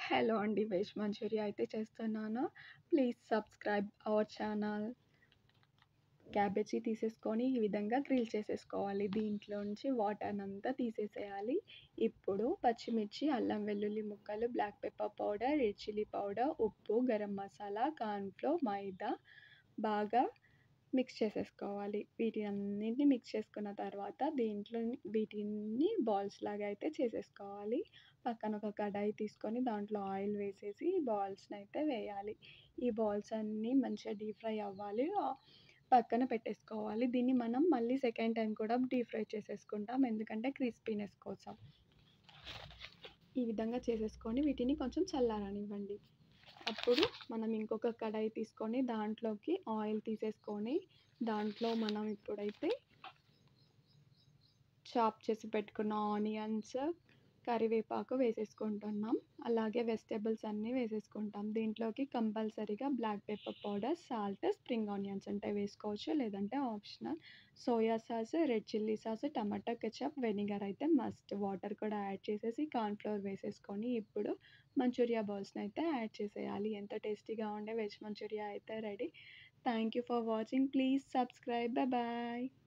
Hello అండి. Veg manchuria అయితే చేస్తున్నాను. Please subscribe our channel. Cabbage తీసేసుకొని ఈ విధంగా గ్రిల్ చేసేసుకోవాలి. దీంట్లోంచి వాటర్‌నంతా తీసేసేయాలి. ఇప్పుడు పచ్చిమిర్చి, అల్లం వెల్లుల్లి ముక్కలు, black pepper powder, red chilli powder, ఉప్పు, గరం మసాలా, కార్న్ ఫ్లోర్, మైదా బాగా మిక్స్ చేసేసుకోవాలి. వీటన్నిటిని మిక్స్ చేసుకున్న తర్వాత వీటిని బాల్స్ లాగా అయితే చేసేసుకోవాలి. పక్కన ఒక కడాయి తీసుకొని దాంట్లో ఆయిల్ వేసేసి బాల్స్‌నైతే వేయాలి. ఈ బాల్స్ అన్నీ మంచిగా డీప్ ఫ్రై అవ్వాలి. పక్కన పెట్టేసుకోవాలి. దీన్ని మనం మళ్ళీ సెకండ్ టైమ్ కూడా డీప్ ఫ్రై చేసేసుకుంటాం. ఎందుకంటే క్రిస్పీనెస్ కోసం. ఈ విధంగా చేసేసుకొని వీటిని కొంచెం చల్లారనివ్వండి. అప్పుడు మనం ఇంకొక కడాయి తీసుకొని దాంట్లోకి ఆయిల్ తీసేసుకొని దాంట్లో మనం ఇప్పుడైతే చాప్ చేసి పెట్టుకున్న ఆనియన్స్, కరివేపాకు వేసేసుకుంటున్నాం. అలాగే వెజిటబుల్స్ అన్నీ వేసేసుకుంటాం. దీంట్లోకి కంపల్సరీగా black pepper powder, salt, spring onions ఉంటే వేసుకోవచ్చు. లేదంటే optional. Soya sauce, red chilli sauce, tomato ketchup, vinegar అయితే మస్ట్. వాటర్ కూడా యాడ్ చేసేసి కార్న్ ఫ్లోర్ వేసేసుకొని ఇప్పుడు మంచూరియా బాల్స్‌ని అయితే యాడ్ చేసేయాలి. ఎంతో టేస్టీగా ఉండే వెజ్ మంచూరియా అయితే ready. Thank you for watching. Please subscribe. Bye.